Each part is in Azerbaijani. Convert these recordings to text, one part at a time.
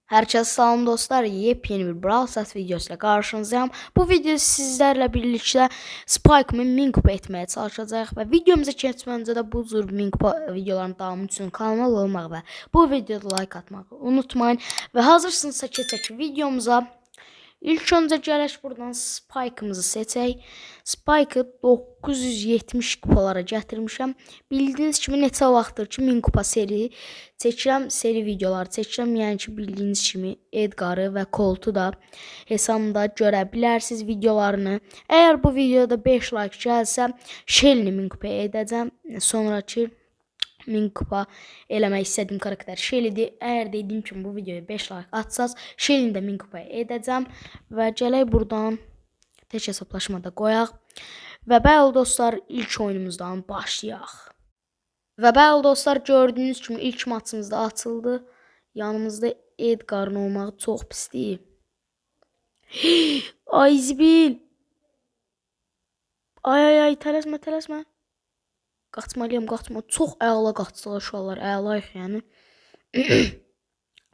Herkese salam dostlar, yepyeni bir Brawl Stars videosuyla karşınızdayım. Bu video sizlerle birlikte Spike'ımı min-kupa etmeye çalışacağıq və videomuza keçmədən öncə də bu cür min-kupa videoların davamı üçün kanalıma olmaq və bu videoda like atmağı unutmayın. Və hazırsınızsa keçək videomuza. İlk öncə gələk buradan Spike'ımızı seçək. Spike'ı 970 kupalara gətirmişəm. Bildiyiniz kimi neçə vaxtdır ki 1000 kupa seri çəkirəm, seri videolar çəkirəm. Yəni ki bildiyiniz kimi Edgar'ı və Colt'u da hesabımda görə bilərsiniz videolarını. Əgər bu videoda 5 like gəlsə, Shelly'ni 1000 kupaya edəcəm. Sonraki 1000 kupa eləmək istədiyim karakter Shelly'dir. Əgər dediyim kimi bu videoya 5 like atsaz, Shelly'ni də 1000 kupaya edəcəm. Və gələk buradan tək hesablaşmada qoyaq. Və bəli dostlar, ilk oyunumuzdan başlayaq. Və bəli dostlar, gördüyünüz kimi ilk maçımızda açıldı. Yanımızda Edgar'ın olmağı çox pisdir. Ay zibil. Ay tələsmə. Qaçmalıyam. Çox əla qaçdılar uşaqlar, əlayıq yəni.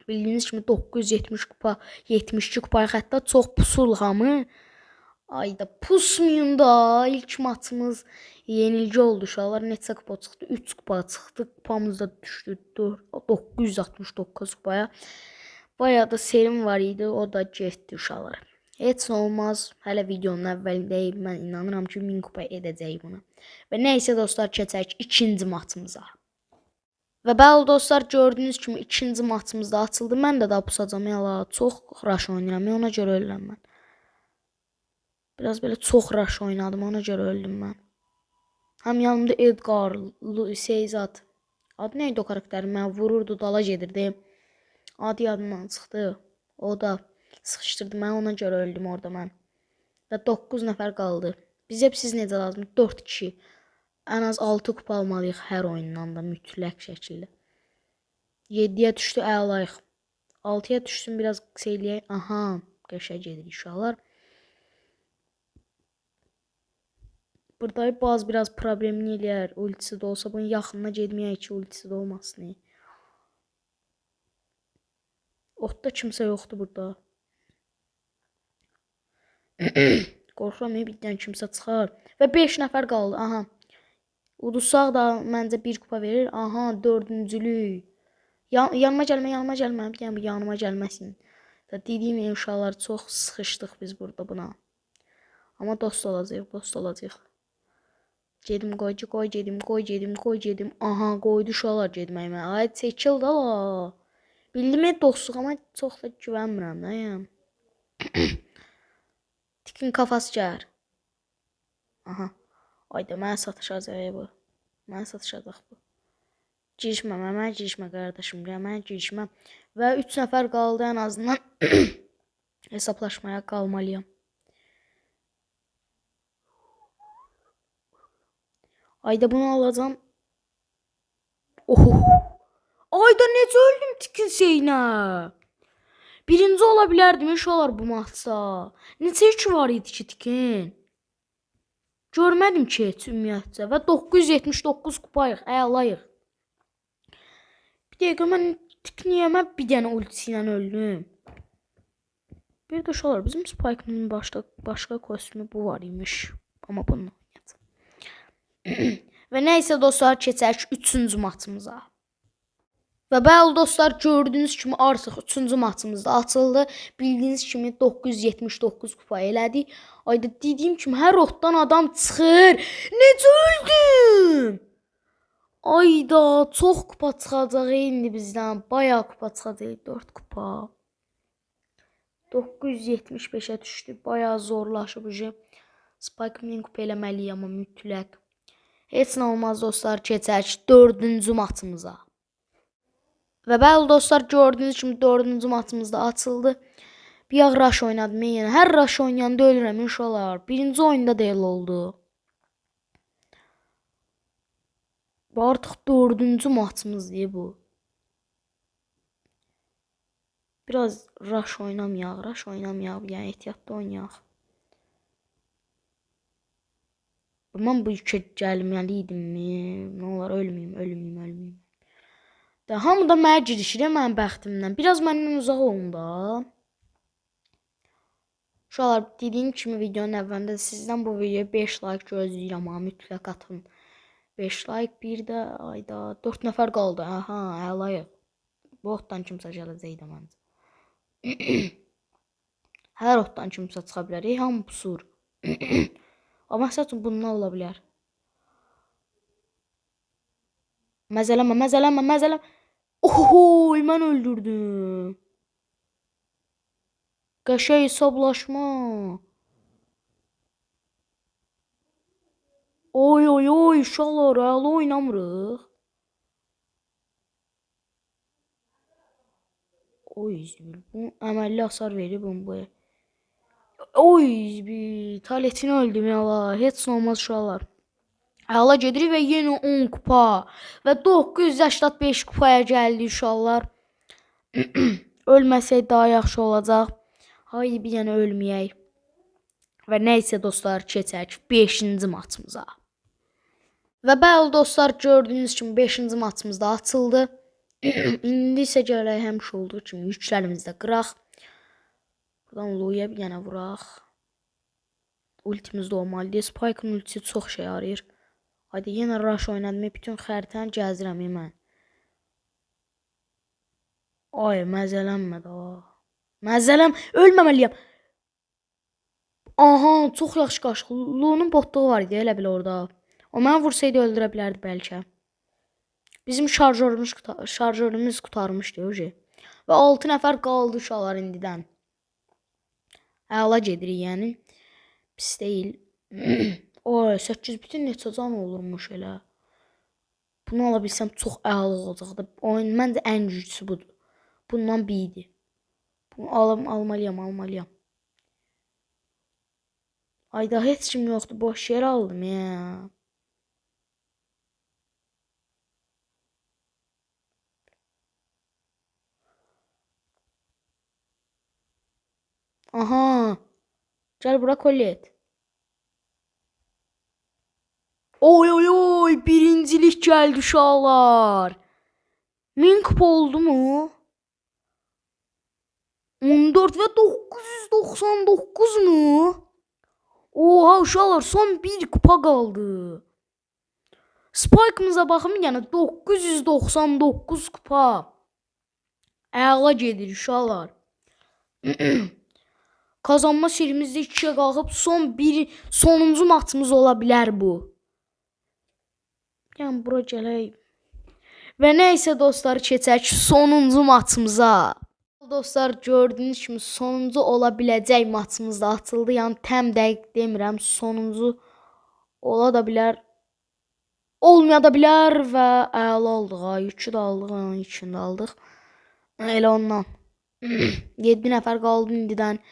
Bildiyiniz kimi 970 kupa, 72 kupaya hətta çox pusul hamı. Ayda pusmayın da, ilk maçımız yenilgi oldu uşaqlar. Neçə kupa çıxdı? 3 kupa çıxdı. Kupamız da düşdü 969 kupaya. Bayağı da serim var idi, o da getdi uşaqlar. Heç olmaz. Hələ videonun əvvəlindəyim. Mən inanıram ki 1000 kupa edəcəyik bunu. Və nəysə dostlar, keçək ikinci maçımıza. Və bəli dostlar, gördüyünüz kimi ikinci maçımızda açıldı. Mən də daha pusacam. Yala çox rush oynayıram. Ona görə ölürəm mən. Biraz belə çox rush oynadım. Ona görə öldüm mən. Həm yanımda Edgar, Seyzat. Adı neydi o karakterim? Mən vururdu, dala gedirdi. Adı yadımdan çıxdı. O da sıxışdırdı. Mən ona görə öldüm orada mən. Və 9 nəfər qaldı. Bizə siz necə lazım? 4 kişi. Ən az 6 kupa almalıyıq hər oyundan da mütləq şəkildə. 7-yə düşdü, əlayıq. 6-ya düşsün, biraz seyləyək. Aha, qəşəng gedir inşallah. Burada bazı biraz problemli eləyər. Ultisi də olsa bunun yaxınına getməyək ki, ultisi də olmasın. Otda kimsə yoxdur burada. Qorxuram, birdən kimsə çıxar. Və 5 nəfər qaldı. Aha. Udursaq da məncə 1 kupa verir. Aha, 4-cülük. Yanıma gəlmə. Bir dənə yanıma gəlməsin. Dediyim uşaqlar, çox sıxışdıq biz burada buna. Amma dost olacaq. Gedim qoy. Aha, qoydu uşaqlar getməyimə. Ay, çəkil da la. Bildim dostluq, amma çox da güvənmirəm da. Tikin kafası gəlir. Aha. Ayda mənə satışacaq bu. Girişmə qardaşım, mən girişməm. Və 3 nəfər qaldı ən azından. Hesablaşmaya qalmalıyam. Ayda bunu alacağım. Ayda necə öldüm tikin seyinə. Birinci ola bilərdim inşallah bu maçda. Neçə yükü var idi ki tikin? Görmədim ki heç ümumiyyətcə. Və 979 kupayıq, əlayıq. Bir dəqiqə mən tikniyəmə bir dənə ultisi ilə öldüm. Bir də uşaqlar, bizim Spike'ın başqa kostümü bu var imiş. Amma bunu oynayacağım. Və nəysə dostlar, keçək 3-cü maçımıza. Və bəli dostlar, gördüyünüz kimi artıq 3-cü maçımızda açıldı. Bildiyiniz kimi 979 kupa elədik. Ayda dediyim kimi hər otdan adam çıxır. Necə öldüm? Ayda çox kupa çıxacaq indi bizdən. Bayağı kupa çıxacaq, 4 kupa. 975-ə düşdü. Bayağı zorlaşıb. Spike 1000 kupa eləməliyəm amma mütləq. Heç nə olmaz dostlar, keçək 4-cü maçımıza. Və bəli dostlar, gördüyünüz kimi 4-cü maçımızda açıldı. Bir yağ rush oynadım. Yəni hər rush oynayanda ölürəm inşallah. Birinci oyunda da elə oldu. Və artıq 4-cü maçımızdır bu. Biraz rush oynamayaq. Yəni ehtiyatlı oynayaq. Mən bu yükə gəlməliydim mi? Nə olar, ölməyim. Da hamı da mənə girişir mənim bəxtimdən. Biraz məndən uzaq olun da. Uşaqlar, dediyim kimi videonun əvvəlində sizdən bu videoya 5 like gözləyirəm, amma mütləq atın. 5 like, bir də ayda 4 nəfər qaldı. Aha, əlayıq. Bu otdan kimsə gələcəkdə məncə. Hər otdan kimsə çıxa bilər. Hamı pusur. Amma məsəl üçün bundan ola bilər. Məzələmə, məzələmə, məzələmə. Oho, mən öldürdüm. Qəşəng hesablaşma. Oy oy oy, uşaqlar, əla oynamırıq. Oy, bu əməlli hasar verib bu. Oy, bir taletini öldüm ya, heç nə olmaz uşaqlar. Əla gedirik və yenə 10 kupa və 985 kupaya gəldi uşaqlar. Ölməsək daha yaxşı olacaq. Haydi bir yana ölməyək. Və nəysə dostlar, keçək 5-ci maçımıza. Və bəli dostlar, gördüyünüz kimi 5-ci maçımız da açıldı. İndi isə gələk həmişə olduğu kimi yüklərimizdə qıraq. Buradan Luya bir yana vuraq. Ultimiz də olmalıdır. Spike'ın ultisi çox şey yarayır. Haydi yenə rush oynadım. Bütün xəritəni gəzirəm mən. Ay, məzələnmə da. Məzələm, ölməməliyəm. Aha, çox yaxşı qaçdı. Lu'nun botluğu var idi elə bil orada. O mənə vursaydı öldürə bilərdi bəlkə. Bizim şarjörümüz qutarmışdı oje. Və 6 nəfər qaldı uşaqlar indidən. Əla gedirik yəni. Pis deyil. Oy, 8 bütün neçə can olurmuş elə. Bunu ala bilsəm çox əla olacaqdı. Oyun məncə ən güclüsü budur. Bundan biridir. Bunu almalıyam. Ayda heç kim yoxdur. Boş yer aldım ya. Aha. Gel bura Colette. Oy oy oy, birincilik gəldi uşaqlar. 1000 kupa oldu mu? 14 və 999 mu? Oha uşaqlar, son bir kupa qaldı. Spike'ımıza baxın, yəni 999 kupa. Əla gedir uşaqlar. Kazanma serimizdə 2-yə qalxıb sonuncu maçımız ola bilər bu. Yəni bura gələk. Və nəysə dostlar, keçək sonuncu maçımıza. Dostlar, gördüyünüz kimi sonuncu ola biləcək maçımız da açıldı. Yəni təm dəqiq demirəm, sonuncu ola da bilər, olmaya da bilər və əla aldıq. Yükü də aldıq, yükünü də aldıq. Elə ondan. 7 nəfər qaldı indidən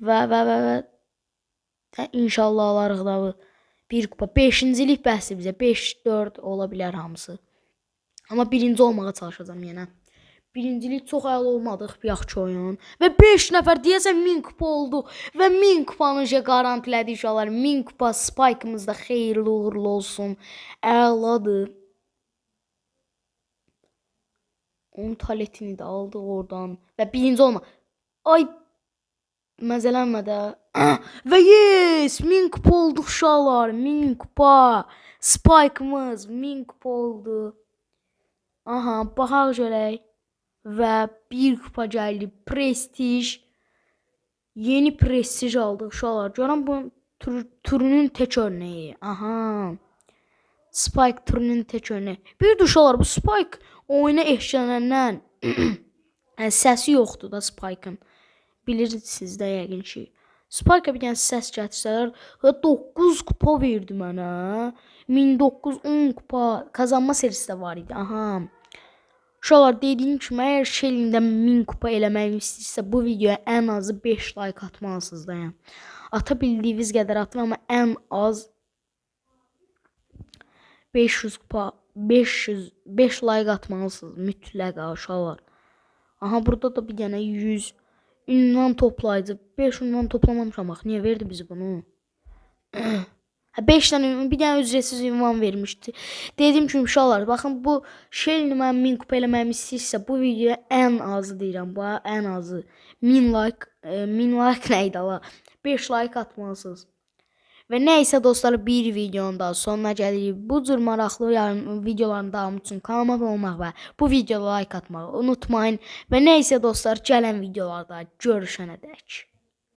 və inşallah alarıq da bir kupa. 5-cilik bəhsi bizə, 5-4 ola bilər hamısı. Amma birinci olmağa çalışacağım yenə. Birincilik çox əla olmadıq, bir yaxşı oyun. Və 5 nəfər deyəsən 1000 kupa oldu. Və 1000 kupanı garantilədik uşaqlar. 1000 kupa Spike'ımız da xeyirli uğurlu olsun. Əladır. Onun taletini də aldıq oradan. Və birinci olma. Ay, məzələnmə də. Və yes, 1000 kupa olduq uşaqlar. 1000 kupa. Spike'ımız 1000 kupa oldu. Aha, baxaq görək. Və bir kupa gəldi. Prestij. Yeni prestij aldıq uşaqlar. Görəm bu turunun tək örneği. Aha. Spike turunun tək örneği. Bir də uşaqlar, bu Spike oyuna eşlənəndən səsi yoxdur da Spike'ın. Bilirsiniz də yəqin ki. Spike'a bir dənə səs gətirsələr 9 kupa verdi mənə. 1910 kupa kazanma serisi də var idi. Aha. Uşaqlar, dediyim kimi, əgər Shelly'dən 1000 kupa eləməyimi istəyirsə, bu videoya ən azı 5 like atmalısınız da. Yəni. Ata bildiyiniz qədər atın, amma ən az 500 kupa, 5 like atmalısınız mütləq uşaqlar. Aha, burada da bir dənə 100 ünvan toplayıcı. 5 ünvan toplamamışam, bax, niyə verdi bizi bunu? 5 dənə bir dənə ücretsiz ünvan vermişdi. Dediyim kimi uşaqlar, baxın bu Shelly-ni mən 1000 kupa eləməmi istəyirsə, bu videoya ən azı deyirəm, bu ən azı 1000 like, 1000 like nə idi ala? 5 like atmalısınız. Və nəysə dostlar, bir videonun da sonuna gəlirik. Bu cür maraqlı videoların davamı üçün kanalıma abunə olmaq və bu videoya like atmağı unutmayın. Və nəysə dostlar, gələn videolarda görüşənədək.